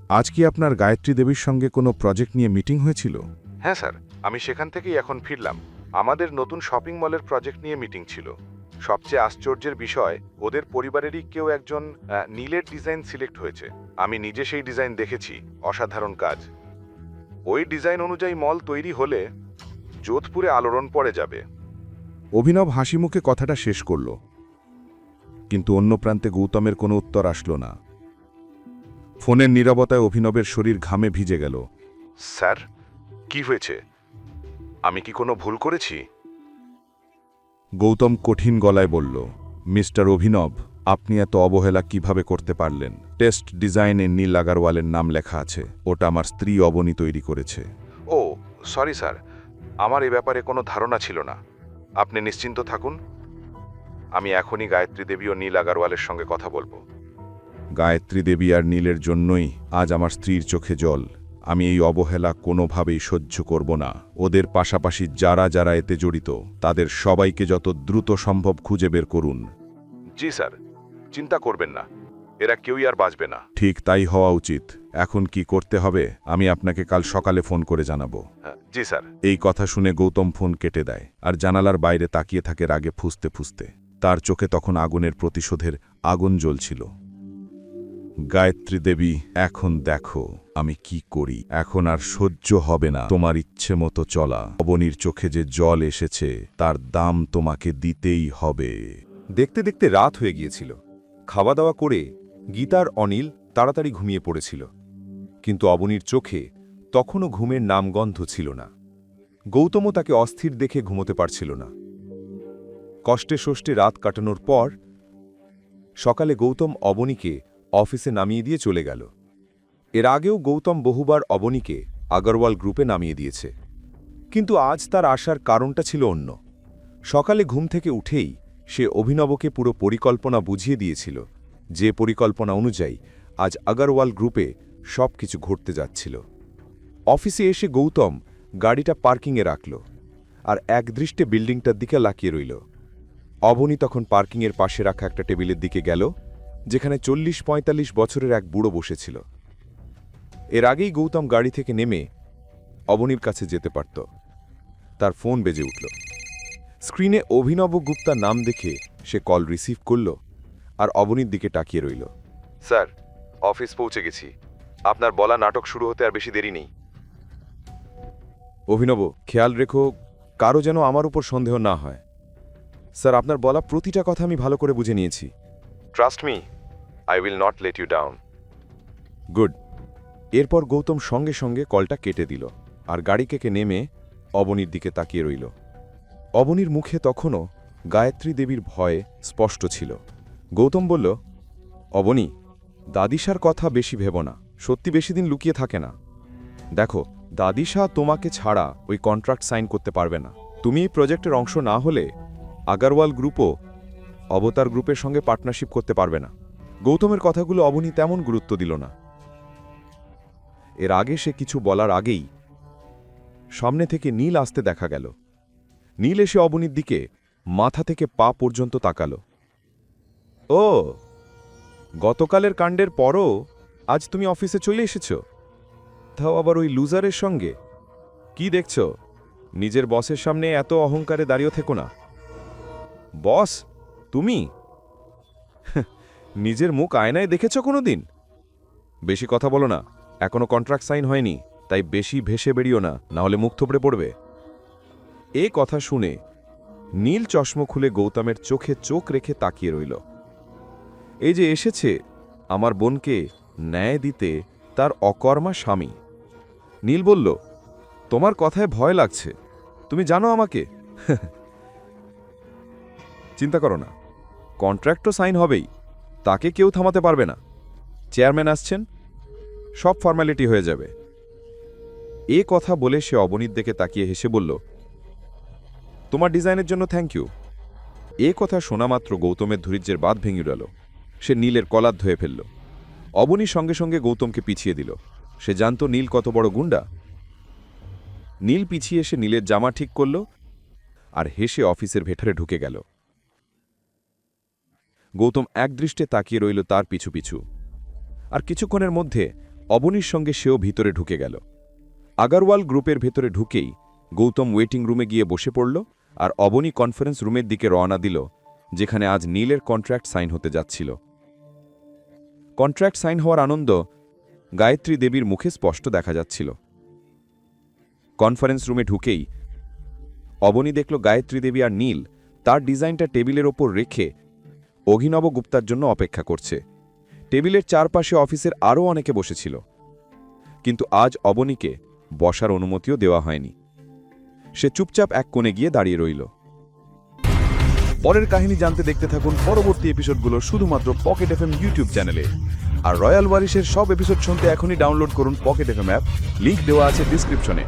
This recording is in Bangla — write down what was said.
আজ কি আপনার গায়ত্রী দেবীর সঙ্গে কোনো প্রজেক্ট নিয়ে মিটিং হয়েছিল? হ্যাঁ স্যার, আমি সেখান থেকেই এখন ফিরলাম। আমাদের নতুন শপিং মলের প্রজেক্ট নিয়ে মিটিং ছিল। সবচেয়ে আশ্চর্যের বিষয়, ওদের পরিবারেরই কেউ একজন নীলের ডিজাইন সিলেক্ট হয়েছে। আমি নিজে সেই ডিজাইন দেখেছি, অসাধারণ কাজ। ওই ডিজাইন অনুযায়ী মল তৈরি হলে যোধপুরে আলোড়ন পড়ে যাবে। অভিনব হাসিমুখে কথাটা শেষ করল, কিন্তু অন্য প্রান্তে গৌতমের কোনো উত্তর আসলো না। ফোনের নীরবতায় অভিনবের শরীর ঘামে ভিজে গেল। স্যার, কি হয়েছে? আমি কি কোনো ভুল করেছি? গৌতম কঠিন গলায় বলল, মিস্টার অভিনব, আপনি এত অবহেলা কিভাবে করতে পারলেন? টেস্ট ডিজাইনে নীল আগারওয়ালের নাম লেখা আছে। ওটা আমার স্ত্রী অবনী তৈরি করেছে। ও সরি স্যার, আমার এ ব্যাপারে কোনো ধারণা ছিল না। আপনি নিশ্চিন্ত থাকুন, আমি এখনই গায়ত্রী দেবী ও নীল আগারওয়ালের সঙ্গে কথা বলবো। গায়ত্রী দেবী আর নীলের জন্যই আজ আমার স্ত্রীর চোখে জল। আমি এই অবহেলা কোনোভাবেই সহ্য করব না। ওদের পাশাপাশি যারা যারা এতে জড়িত, তাদের সবাইকে যত দ্রুত সম্ভব খুঁজে বের করুন। জি স্যার, চিন্তা করবেন না, এরা কেউই আর বাঁচবে না। ঠিক তাই হওয়া উচিত। এখন কি করতে হবে আমি আপনাকে কাল সকালে ফোন করে জানাবো। জি স্যার। এই কথা শুনে গৌতম ফোন কেটে দেয় আর জানালার বাইরে তাকিয়ে থাকে রাগে ফুঁসতে ফুঁসতে। তার চোখে তখন আগুনের প্রতিশোধের আগুন জ্বলছিল। গায়ত্রী দেবী, এখন দেখো আমি কি করি। এখন আর সহ্য হবে না তোমার ইচ্ছে মতো চলা। অবনীর চোখে যে জল এসেছে তার দাম তোমাকে দিতেই হবে। দেখতে দেখতে রাত হয়ে গিয়েছিল। খাওয়া দাওয়া করে গীতার অনিল তাড়াতাড়ি ঘুমিয়ে পড়েছিল, কিন্তু অবনীর চোখে তখনও ঘুমের নামগন্ধ ছিল না। গৌতমও তাকে অস্থির দেখে ঘুমোতে পারছিল না। কষ্টে সষ্টে রাত কাটানোর পর সকালে গৌতম অবনীকে অফিসে নামিয়ে দিয়ে চলে গেল। এর আগেও গৌতম বহুবার অবনীকে আগরওয়াল গ্রুপে নামিয়ে দিয়েছে, কিন্তু আজ তার আসার কারণটা ছিল অন্য। সকালে ঘুম থেকে উঠেই সে অভিনবকে পুরো পরিকল্পনা বুঝিয়ে দিয়েছিল, যে পরিকল্পনা অনুযায়ী আজ আগরওয়াল গ্রুপে সবকিছু ঘটতে যাচ্ছিল। অফিসে এসে গৌতম গাড়িটা পার্কিংয়ে রাখল আর একদৃষ্টে বিল্ডিংটার দিকে লাকিয়ে রইল। অবনী তখন পার্কিংয়ের পাশে রাখা একটা টেবিলের দিকে গেল, যেখানে ৪০-৪৫ বছরের এক বুড়ো বসেছিল। এর আগেই গৌতম গাড়ি থেকে নেমে অবনীর কাছে যেতে পারত। তার ফোন বেজে উঠল। স্ক্রিনে অভিনব গুপ্তার নাম দেখে সে কল রিসিভ করল আর অবনীর দিকে তাকিয়ে রইল। স্যার, অফিস পৌঁছে গেছি। আপনার বলা নাটক শুরু হতে আর বেশি দেরি নেই। অভিনব, খেয়াল রেখো কারো যেন আমার উপর সন্দেহ না হয়। স্যার, আপনার বলা প্রতিটা কথা আমি ভালো করে বুঝে নিয়েছি। Trust me, I will not let you down. Good. এরপর গৌতম সঙ্গে সঙ্গে কলটা কেটে দিল আর গাড়ি থেকে নেমে অবনীর দিকে তাকিয়ে রইল। অবনীর মুখে তখনও গায়ত্রী দেবীর ভয় স্পষ্ট ছিল। গৌতম বলল, অবনী, দাদিশার কথা বেশি ভেব না। সত্যি বেশি দিন লুকিয়ে থাকে না। দেখো, দাদিশা তোমাকে ছাড়া ওই কন্ট্রাক্ট সাইন করতে পারবে না। তুমি এই প্রজেক্টের অংশ না হলে আগরওয়াল গ্রুপও অবতার গ্রুপের সঙ্গে পার্টনারশিপ করতে পারবে না। গৌতমের কথাগুলো অবনী তেমন গুরুত্ব দিল না। এর আগে সে কিছু বলার আগেই সামনে থেকে নীল আসতে দেখা গেল। নীল এসে অবনীর দিকে মাথা থেকে পা পর্যন্ত তাকাল। ও, গতকালের কাণ্ডের পরও আজ তুমি অফিসে চলে এসেছ, তাও আবার ওই লুজারের সঙ্গে। কি দেখছ? নিজের বসের সামনে এত অহংকারে দাঁড়িয়ে থেকো না। বস তুমি? নিজের মুখ আয়নায় দেখেছ কোনো দিন? বেশি কথা বলো না। এখনো কন্ট্রাক্ট সাইন হয়নি, তাই বেশি ভেসে বেরিও না, নাহলে মুখ থুবড়ে পড়বে। এ কথা শুনে নীল চশমা খুলে গৌতমের চোখে চোখ রেখে তাকিয়ে রইল। এই যে এসেছে আমার বোনকে ন্যায় দিতে তার অকর্মা স্বামী। নীল বলল, তোমার কথায় ভয় লাগছে, তুমি জানো আমাকে। চিন্তা করো না, কন্ট্রাক্ট তো সাইন হবেই, তাকে কেউ থামাতে পারবে না। চেয়ারম্যান আসছেন, সব ফর্মালিটি হয়ে যাবে। এ কথা বলে সে অবনীর দিকে তাকিয়ে হেসে বলল, তোমার ডিজাইনের জন্য থ্যাংক ইউ। এ কথা শোনা মাত্র গৌতমের ধৈর্যের বাঁধ ভেঙে গেল। সে নীলের কলার ধুয়ে ফেলল। অবনী সঙ্গে সঙ্গে গৌতমকে পিছিয়ে দিল। সে জানত নীল কত বড় গুন্ডা। নীল পিছিয়ে এসে নীলের জামা ঠিক করল আর হেসে অফিসের ভেতরে ঢুকে গেল। গৌতম একদৃষ্টে তাকিয়ে রইল তার পিছু পিছু। আর কিছুক্ষণের মধ্যে অবনীর সঙ্গে সেও ভিতরে ঢুকে গেল। আগারওয়াল গ্রুপের ভেতরে ঢুকেই গৌতম ওয়েটিং রুমে গিয়ে বসে পড়ল, আর অবনী কনফারেন্স রুমের দিকে রওনা দিল, যেখানে আজ নীলের কন্ট্রাক্ট সাইন হতে যাচ্ছিল। কন্ট্রাক্ট সাইন হওয়ার আনন্দ গায়ত্রী দেবীর মুখে স্পষ্ট দেখা যাচ্ছিল। কনফারেন্স রুমে ঢুকেই অবনী দেখল গায়ত্রী দেবী আর নীল তার ডিজাইনটা টেবিলের ওপর রেখে অভিনব গুপ্তার জন্য অপেক্ষা করছে। টেবিলের চারপাশে অফিসের আরও অনেকে বসেছিল, কিন্তু আজ অবনীকে বসার অনুমতিও দেওয়া হয়নি। সে চুপচাপ এক কোণে গিয়ে দাঁড়িয়ে রইল। পরের কাহিনী জানতে দেখতে থাকুন পরবর্তী এপিসোডগুলো শুধুমাত্র পকেট এফএম ইউটিউব চ্যানেলে। আর রয়্যাল ওয়ারিশের সব এপিসোড শুনতে এখনই ডাউনলোড করুন পকেট এফএম অ্যাপ, লিংক দেওয়া আছে ডিসক্রিপশনে।